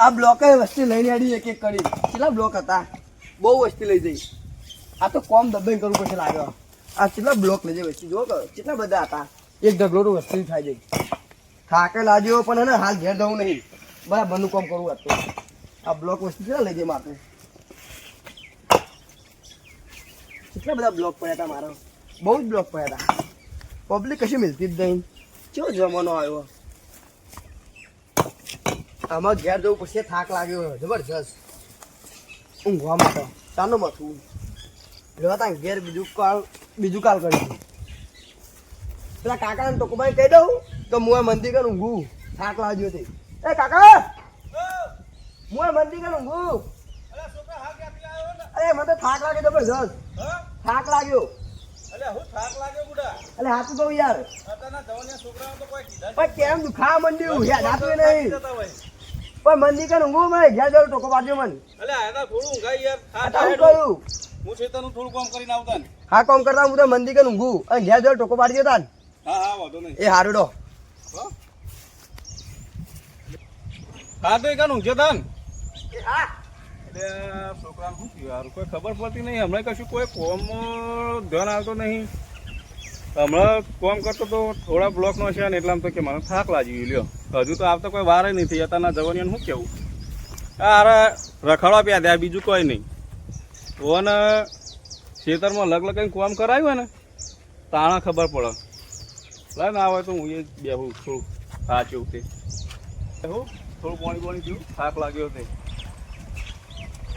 આ બ્લોક વસ્તી લઈને આડી એક એક કરી કેટલા બ્લોક હતા બહુ વસ્તી લઈ જઈ આ તો કોમ દબાઈ કરવું પડશે લાગે આ કેટલા બ્લોક લઈ જાય વસ્તી જો કેટલા બધા હતા એક ઢગલો તો વસ્તી થાય જાય થાકે લાગ્યો પણ ને હાલ ઘેર જવું નહીં બરાબરનું કામ કરવું હતું આ બ્લોક વસ્તી કેટલા લઈ જાય મારે કેટલા બધા બ્લોક પડ્યા હતા મારો બહુ જ બ્લોક પડ્યા હતા પબ્લિક કશું મિલતી જ નહીં કેવો જમાનો આવ્યો આમાં ઘેર જવું પછી થાક લાગ્યો જબરજસ્ત ઊંઘવા માટે ચાલો મથું લેવા તા ઘેર બીજું કાલ કરીશું પેલા કાકાને ટોકોભાઈ કહી દઉં તો હું મંદિર કર ઊંઘું થાક લાગ્યો તે એ કાકા હું મંદિર કર ઊંઘું અરે મને તો થાક લાગે જબરજસ્ત થાક લાગ્યો અલે હાથું કહું યાર પણ કેમ દુખા મંડ્યું યાર હાથું નહીં પણ મંદિર કર ઊંઘું મેં ઘેર જવું ટોકો પાડ્યો મને હું છેતરનું થોડું કામ કરીને આવતા ને હા કામ કરતા હું તો મંદિર કર ઊંઘું અને ઘેર જવું ટોકો પાડી દેતા હા વાંધો નહીં એ હારું ડો હા તો એક ઊંઘ્યો તા ને હા છોકરાને શું થયું યાર કોઈ ખબર પડતી નહીં હમણાં કશું કોઈ કોમ ધ્યાન આવતો નહીં હમણાં કોમ કરતો તો થોડા બ્લોકનો છે ને એટલામાં તો કે મને થાક લાગી લ્યો હજુ તો આવતા કોઈ વાર નહીં થઈ અત્યારના જવાનીને શું કેવું અરે રખડવા પ્યા ત્યાં બીજું કોઈ નહીં ઓને ખેતરમાં લગ લગાઈને કોમ કરાવ્યું ને તાણા ખબર પડે લાય ના આવે તો હું એ બેહું થોડું સાચું તે હું થોડું પાણી થયું થાક લાગ્યો તે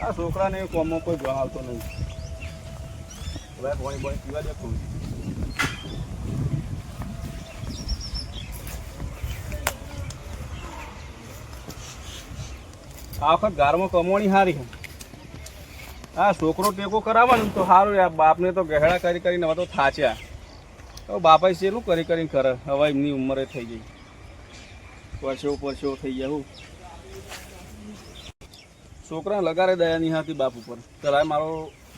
આ છોકરાને કોમમાં કોઈ જોવા આવતો નહીં હવે પાણી પીવા દે થોડું આ વખત ગારમાં કમોણી સારી છે હા છોકરો ટેકો કરાવે ને તો સારું યાર બાપને તો ગહેડા કરીને હવે તો થાચ્યા હવે બાપા શેનું કરીને કરે હવે એમની ઉંમરે થઈ ગઈ પરસેવો થઈ ગયા હું છોકરા લગારે દયા નહીં હતી બાપ ઉપર ચલાય મારો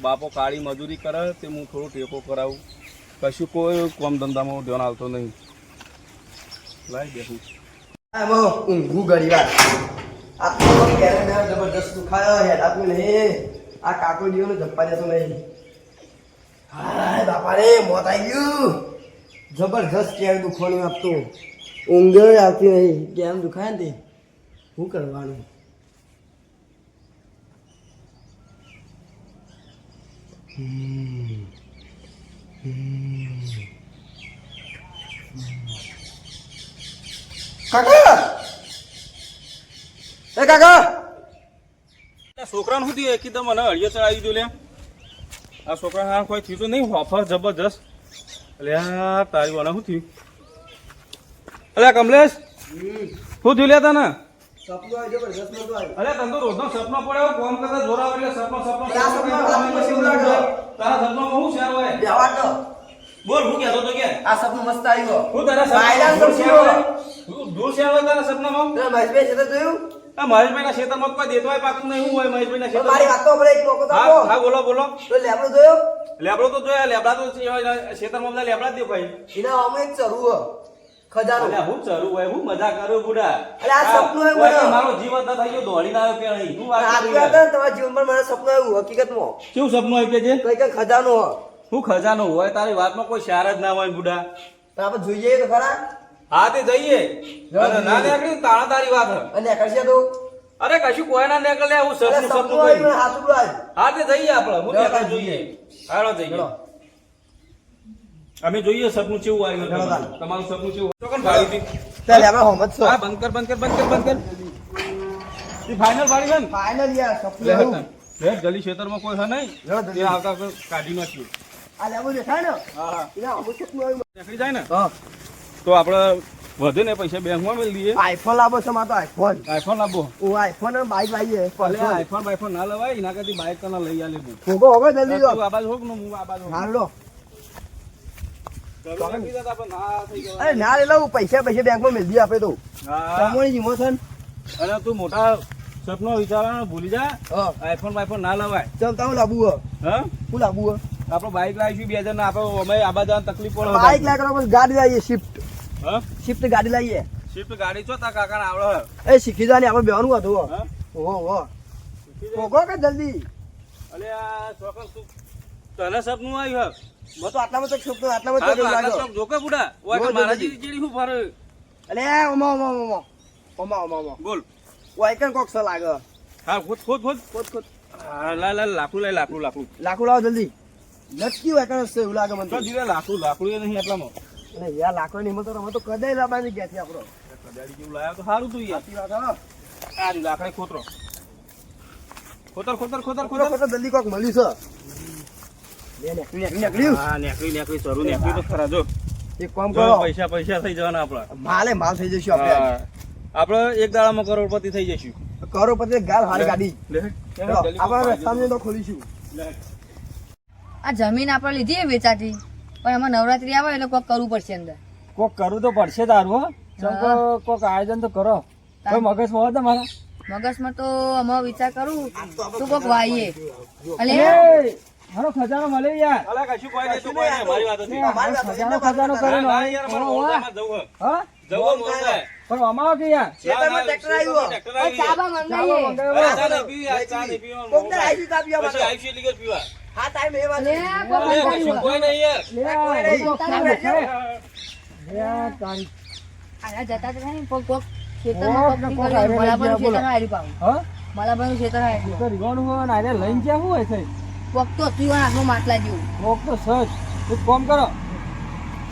બાપો કાળી મજૂરી કરે તે હું થોડું ટેકો કરાવું કશું કોઈ કોમ ધંધામાં ધ્યાન આવતો નહીં લાય બેસું ઊંઘું ઘડી વાર આ તો જબરદસ્ત દુખાયો હેડ આપ્યું નહીં આ કાકો જીવનો ધપ્પા દેતો નહીં હાય બાપા રે મોત આવી ગયું જબરદસ્ત કેમ દુખવાનું આપતું ઊંઘ આવતી નહીં કેમ દુખાય ને તે શું કરવાનું કાકા એ કાકા છોકરાને શું થયું એકદમ મને હળિયો ચડાવી દો લે આ છોકરા હા કોઈ થયું તો નહીં ઓફર જબરજસ્ત એટલે હા તારી વાના શું થયું અલે કમલેશ શું થયું લે તને સપનું આવી જબરદસ્ત નતો આવ્યો અરે તને તો રોજનો સપનો પડ્યો કોમ કરતા જોર આવે એટલે સપનો તારા સપનામાં શું છે હોય જવા દો બોલ હું કહેતો તો કે આ સપનું મસ્ત આવ્યો હું તારા બાયલા દૂર છે હોય તારા સપનામાં મહેશભાઈ છે તો જોયું આ મહેશભાઈના ખેતરમાં કોઈ દેતવાય પાકું નહીં હું હોય મહેશભાઈના ખેતર મારી વાત તો આપણે એક મોકો તો આપો હા બોલો તો લેબડો જોયો લેબડો તો જોયા લેબડા તો ખેતરમાં બધા લેબડા જ દેખાય એના આમાં એક ચરુ ખજાનો અલ્યા હું ચરું હોય હું મજા કરું બુડા અરે આ સપનું આવ્યું ઓય મારો જીવન ના થઈ ગયો દોડીને આવ્યો કે નહીં હું વાત આ કરું વાત તમારા જીવનમાં મને સપનું આવ્યું હકીકતમાં કેવું સપનું આવ્યું કે છે કઈ કઈ ખજાનો હું ખજાનો હોય તારી વાતમાં કોઈ શાર જ ના હોય બુડા પણ આપણે જોઈએ તો ખરા હા તે જઈએ અને ના નીકળી તાણા તારી વાત હે. અને કરશે તો અરે કશું કોઈ ના નીકળે હું સપનું સપનું સપનું આવ્યું કહી. હાથું આવ્યું હા તે જઈએ આપણે હું ચાલો, ત્યાં જોઈએ હાલો જઈએ અમે જોઈએ સપનું કેવું આવ્યું ચાલો, તમારું. ચાલો. તમારું સપનું કેવું તો કોણ ભાડી હતી ચાલ આપણે હોમત છો હા બંધ કર ઈ ફાઇનલ ભાડી છે ને ફાઇનલ યાર સપનું લે આવ્યું લે ગલી ખેતરમાં કોઈ છે નહીં લે, જલ્દી. એ આવતા કોઈ કાઢી નાખ્યું આ લેવું દેખાય ને હા હા એના અમુક સપનું આવ્યું નીકળી જાય ને હા તો આપણે વધે ને પૈસા બેંકમાં મેળ દઈએ આઈફોન લાવો છો માં તો આઈફોન આઈફોન લાવવો હું આઈફોન અને બાઈક લાવીએ ભલે આઈફોન બાઈફોન ના લવાય એના કરતી બાઈક તને લઈ આલે હું હોગો હોગો જલ્દી તું જો આ બાજુ હોક ને હું આ બાજુ હોક. હાલ લો ચાલો, રાખી દેતા આપણે ના થઈ ગયો. અરે ના લે લઉં પૈસા બેંકમાં મેળવી આપે તો હા. તમારી ઇમોશન અને તું મોટા સપનો વિચારવાનું ભૂલી જા હા આઈફોન બાઈફોન ના લવાય ચાલ તમે લાવવું હો હા શું લાવવું હો આપણે બાઈક લાવીશું 2000 ના આપણે અમે આબા જવાની તકલીફ પડે બાઈક લાગે બસ ગાડી લાવીએ શિફ્ટ હા શિફ્ટ ગાડી લાવીએ સ્વિફ્ટ ગાડી છો તા કાકા આવડે એ શીખી જવાની આપણે બેવાનું હતું હા ઓહો પોગો કે જલ્દી અલે આ છોકરા તું તને સપનું આવ્યું મેં તો આટલામાં તો છોકરો આટલામાં હા તો તો લાગ્યો આટલા શોખ જોકે બુડા ઓય કે જો, મારા જો, જેવી હું ફરે અલે ઓમા બોલ ઓય કન કોક સ લાગે હા ખોદ ખોદ હા લા લાકડું લાકડું લાવો જલ્દી નટકી હોય કન સે એવું લાગે મને તો તો જીરે લાકડું એ નહીં એટલામાં અરે યાર લાકડો નહીં મળતો અમે તો કદાઈ લાવવાની ગયા છે આપણો કડાડી જેવું લાવ્યો તો સારું તું યાર સાચી વાત હા આ રી લાકડે ખોતરો ખોતર ખોટો જલ્દી કોક મળ્યું છે લે નીકળ્યું હા નેકળી સરું નેકળી તો ખરા જો એક કામ જો કરો પૈસા થઈ જવાના આપણા માલ થઈ જશું આપણે હા. આપણે એક દાડામાં કરોડપતિ થઈ જઈશું કરોડપતિ ગાલ હારી ગાડી લે ચલો, આપણે રસ્તામાં તો ખોલીશું આ જમીન આપણે લીધી હે વેચાતી પણ એમાં નવરાત્રી આવે એટલે કોક કરવું પડશે અંદર કોક કરવું તો પડશે તારું હો ચમ કોક આયોજન તો કરો કોઈ મગજમાં હોય તમારા મગજમાં તો અમે વિચાર કરું તું કોક વાઈએ અલે હારો ખજાનો મળે યાર અલા કશું કોઈ નહીં તો કોઈ નહીં મારી વાત હતી અમારી વાત ખજાનો ખજાનો કરે ના, ના, યાર મારે મોરદામાં જવું હે. હા જવું મોરદાએ. પણ અમારો કે યાર ખેતરમાં ટ્રેક્ટર આવ્યું. ટ્રેક્ટર ઓય આવી ચા ગયું. બા મંગાઈએ અરે ચા નહીં પીવી યાર, ચા નહીં પીવી. કોક તો આઈસી ચા પીવા પછી માટે. આઈસી એટલી ઘર પીવા. હા ટાઈમ એ વાત અલે કોક અલે, મંગાયું કશું કોઈ નહીં યાર. લે કોઈ નહીં. કોક ખાય બેઠે. યાર તારી આ જતા તો નહીં કોક કોક ખેતરમાં કોક કોક નીકળ્યું. હારે લઈ મલાબાનું ગયા, બોલો. ખેતર હારી પાવું હા મલાબાનું ખેતર હારી તો રીવાનું હોય ને આને લઈને જ્યાં શું હોય છે કોક તો હતું આટલું માટલા જેવું કોક તો સચ એક કામ કરો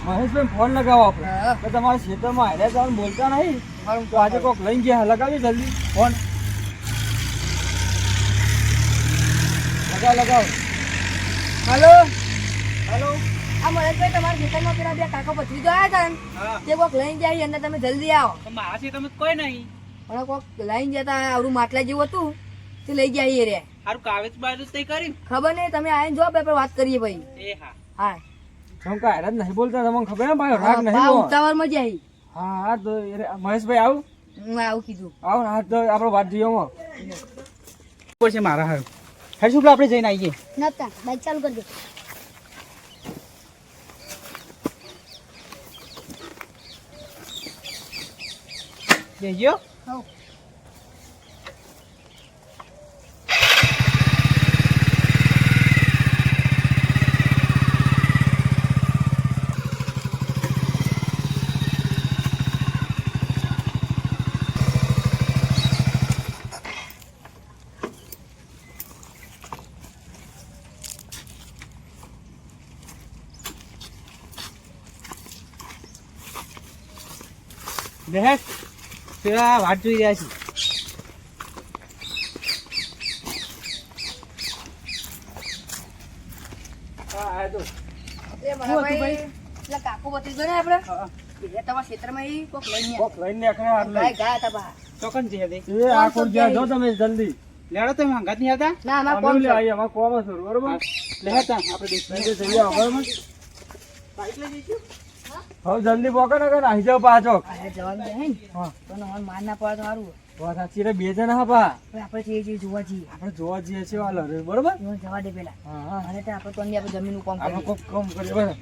મહેશભાઈ ફોન લગાવો આપણે હા. તો તમારા ક્ષેત્રમાં હારે જવાનું બોલતા નહીં તો આજે કોક લઈને ગયા લગાવી જલ્દી ફોન લગાવો હેલો હેલો આ મહેશભાઈ તમારા ખેતરમાં પેલા બે કાકા પથરી આવ્યા હતા ને હા. તે કોક લઈને જાય અંદર તમે જલ્દી આવો મારા છે તમે કોઈ નહીં. પણ કોક લઈને જતા આવડું માટલા જેવું હતું તે લઈ જાય રે હારું કાગજ બાજુ તઈ કર્યું. ખબર નહીં તમે આવીને જો આપણે વાત કરીએ ભાઈ એ હા. હા શું કાંઈ હારે જ નહીં બોલતા તમને ખબર ને ભાઈ રાગ હા, નહીં બા બોલવાનો. ઉતાવળમાં જ આવી હા હા તો મહેશભાઈ આવું હું આવું કીધું આવો ને હા તો આપણે વાત જઈએ પડશે મારા હારું હર્ષુભાઈ આપણે જઈને આવીએ નતા બાઈક ચાલુ કરી દે જઈયો બેસ પેલા વાટ જોઈ રહ્યા છીએ એ મારા ભાઈ પેલા કાકુ બતી ગયો ને આપણે એ તમારા ક્ષેત્રમાં ઈ કોક લઈને કોક લઈને નીકળ્યા હાથ લઈ. ગાય હતા બા ચોકન છે દે એ આ કોણ જ્યાં જો તમે જલ્દી લેડો તમે હંગાત નહીં આવતા ના અમાર અમે કોમ લે આવીએ અમારે કોમ છે બરોબર લેતા આપણે દેખ લઈને જઈએ આવો, બરોબર હવે જલ્દી પોકે ને કે આવી જાવ પાછો અરે જવાનું છે ને હા તો મને માર ના પડે તો સારું વાત સાચી રે બે જણા હા પા હવે આપણે છીએ છીએ જોવા જઈએ આપણે જોવા જઈએ છીએ વાલો રે બરોબર એમાં જવા દે પેલા હા હા અને ત્યાં આપણે તો અંદર આપણે જમીનનું કામ આપણે કરીએ કોક કામ કરીએ બરાબર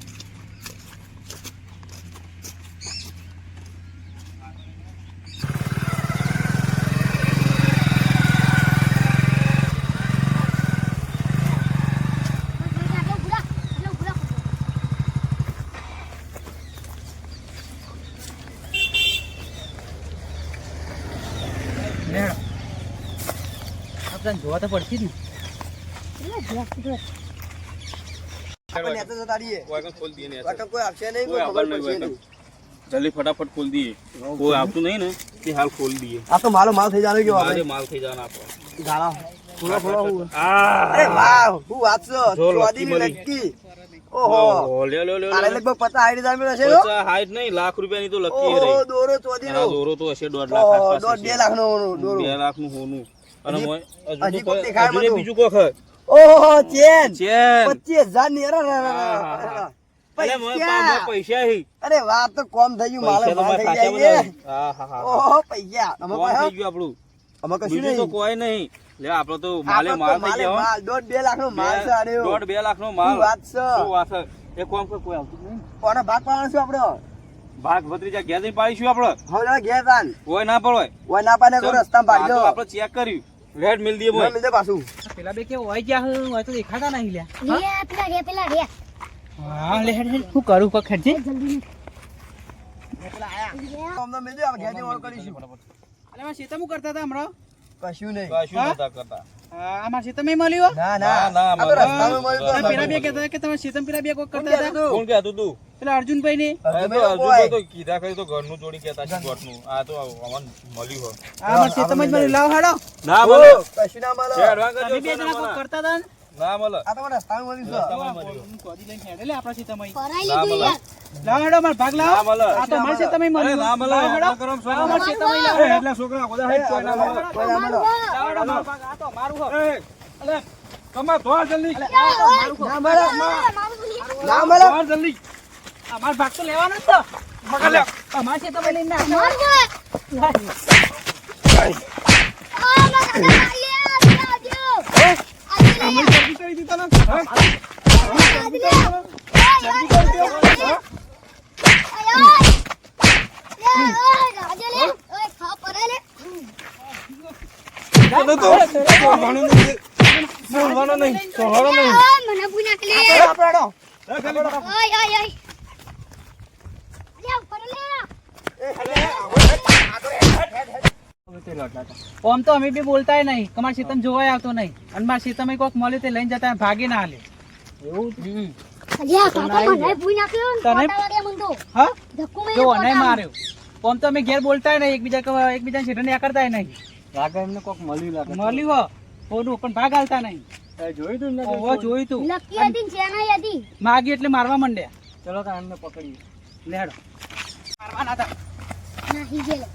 લેડો આપણે જોવા તો પડશે જ ને આપણે નેતા જતા રહીએ કોઈ આગળ ખોલ દઈએ ને વાટો કોઈ આપશે નહીં કોઈ કોઈ આગળ ખબર નહીં પડશે હોય નહીં જલ્દી ફટાફટ ખોલ દઈએ કોઈ આવતું નહીં ને તે હાલ ખોલ દઈએ આ તો મારો માલ થઈ જવાનો કેવો મારે આપણે માલ થઈ જવાના આપણો ગાળા ફૂલો હું આ અરે વાહ હું વાત છો જો ચોદીની લકી લકી ઓહો ઓહો, લ્યો, લ્યો, લ્યો, તારે લ્યો. લગભગ 50-60 હજાર હશે જો 50 નહીં લાખ રૂપિયાની તો લકી ઓહો રહી દોરો ચોદીનો આ દોરો તો હશે 1.5 લાખ ઓહો આસપાસ દોઢ હશે. 2 લાખનો દોરો 2 લાખનું હોનું અને હજી- મોય હજી હજુ કોક તો દેખાય હજુ ને બધું. બીજું કોક હે. ઓહો ચેન ચેન 25,000 ની અરે હા. અરે મોય પૈસા હી અરે વાહ તો કોમ થઈ ગયું માલે પૈસા તો માલ મારા થઈ ખાતામાં જાય જ આવે. હા, હા, હા. ઓહો પૈસા અમે કોણ પાસે થઈ ગયું આપણું અમે કશું બીજું તો નહીં કોઈ નહીં લે આપણો તો માલે આપણો તો માલ થઈ ગયો હો. માલ દોઢ 2 લાખનો માલ છે અરે 1.5-2 લાખનો માલ શું વાત છે? શું વાત છે? એ કોમ કોઈ કોઈ આવતું જ નહીં કોનો ભાગ પાડવાનો છું આપડે ભાગ ભત્રીજા ઘેર જઈને પાડીશું આપણે હવે ઘેર તાન કોઈ ના પડે ઓય ના પાને કોઈ રસ્તા પાડી દો આપણે ચેક કર્યું રેડ મિલ દીએ ના બોય. મિલજે પાછું પેલા બે કેવું હોય ગયા હોય તો દેખાતા નહીં લ્યા પેલા રે હા લે હેડ હેડ શું કરું કોક હેડ છે અમને મિલજે આપણે ઘેરથી ઓળ કરીશું અલે મારા સીતમ કરતા હતા હમણાં કશું નહીં કશું નતા કરતા. અમારા સીતમ મળ્યો ના ના, ના ના, આ તો મને- રસ્તામાં મળ્યું તો પેલા બે કહેતા હતા કે તમારા સીતમ પેલા બે કોક કોણ કરતા કહેતું હતા હતું? કોણ કહેતું તું? પેલા અર્જુનભાઈ ને આ તો અર્જુનભાઈ અર્જુનભાઈ કોઈ. તો કીધા કરી તો ઘરનું જોડી કહેતા છે ગોઠનું. આ તો અમને મળ્યું હોય. અમારા સીતમ જ મળ્યું લાવ હાડો ના ઓ, મળે. કશું ના મળે. છે એડવાન્સ કરજો, તમે બે જણા કોક ના કરતા હતા ને ના મળે. આ તો મને રસ્તામાં મળ્યું છે. રસ્તામાં મળ્યું. હું કોદી લઈને હેડે લે આપણા સીતમ ફરાઈ ના લીધું મળે. યાર લાવ હાડો માર ભાગ લાવ ના મળે. આ તો અમારા સીતમ અરે મળ્યું ના મળે. લાવ હાડો એટલા કરો છો. લાવ અમારા સીતમ લાવ એ, એટલા છોકરા બધા હેડ કોઈ ના મળે. કોઈ ના મળે. લાવ હાડો માર ભાગ આ તો મારું હો એ, અલે, કમા ધોળ જલ્દી. ના મળે. ના મળે. ધોળ જલ્દી. અમાર ભાગ તો લેવાનો જ તો પકડ લે. અમારા સીતમ લઈને ના જલ્દી કરી દીધા ને. હા? બોલો તો. બોલવાનું નહીં. બોલવાનું નહીં. બોલવાનું નહીં. મને પૂના કે લે આપણે હેડો. એ, ખાલી ઓય ઓય ઓય લે ઉપર લે ઓમ તો અમે બી બોલતાય નહીં કે મારા સીતમ જોવાય આવતો નહીં અને મારા સીતમ કોક મળે તે લઈને જતા ભાગે ના હાલે એવું અલ્યા કાકા મને પૂના કે તને? મોટા વાગે મન તો હા ધક્કો મેં જો નહીં માર્યો ઓમ તો અમે ઘેર બોલતાય નહીં એકબીજા સીટે ને કરતાય નહીં લાગે એમને કોક મળ્યું લાગે મળ્યું હો કોનું પણ ભાગ હાલતા નહીં જોયું તું ને ઓહો જોયું તું લકી હતી ને ચેનાઈ હતી માગી એટલે મારવા માંડ્યા ચલો તો એમને પકડીએ લેડો મારવાના હતા નહીં ગયેલો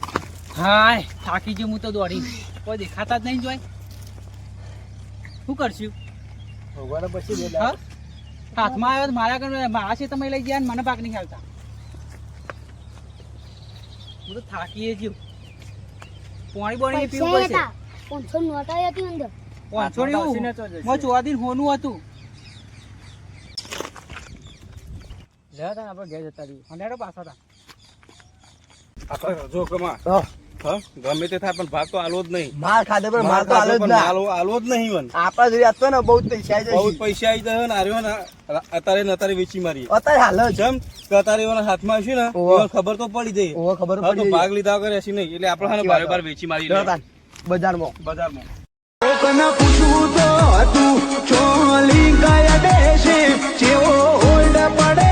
હાય થાકી ગયો હું તો દોડી કોઈ દેખાતા જ નહીં જોય શું કરશું ભગવાન પછી હા હાથમાં આવ્યો તો મારા છે તમે લઈ ગયા ને મને ભાગ નહીં હાલતા હું તો થાકીએ જ પાણી બોણી પીવું પૈસા પડશે હતા 500 નોટ હતી અંદર વાંચોડ્યું ચોદીન હોનું હતું લેવા તા આપણે ઘેર જતા રહીએ અને એનો પાછા હતા આપણે જો કમા. હા. હા? ગમે તે થાય પણ ભાગ તો આલો જ નહીં. માર ખાધે પણ માર તો હાલ જ પણ ના. આલો જ નહીં વન. આપણા જોડે હતો ને બહુ જ પૈસા આવી બહુ જ જશે. પૈસા આવી જાય ને આર્યો ને અત્યારે ને અત્યારે વેચી મારીએ. અત્યારે હાલ જ. જેમ કે અત્યારે એવાના હાથમાં આવશે ને ઓહો. એવાને ખબર તો પડી જાય. ઓહો, ખબર હા, તો પડી ભાગ લીધા વગર એસી નહીં એટલે આપણે સાચી બારે વાત. બાર વેચી મારી જતા લેવાનું. બજારમાં બજારમાં પૂછવું તો હતું ચોલી ગયા દેશે જેવો હોલ્ડ પડે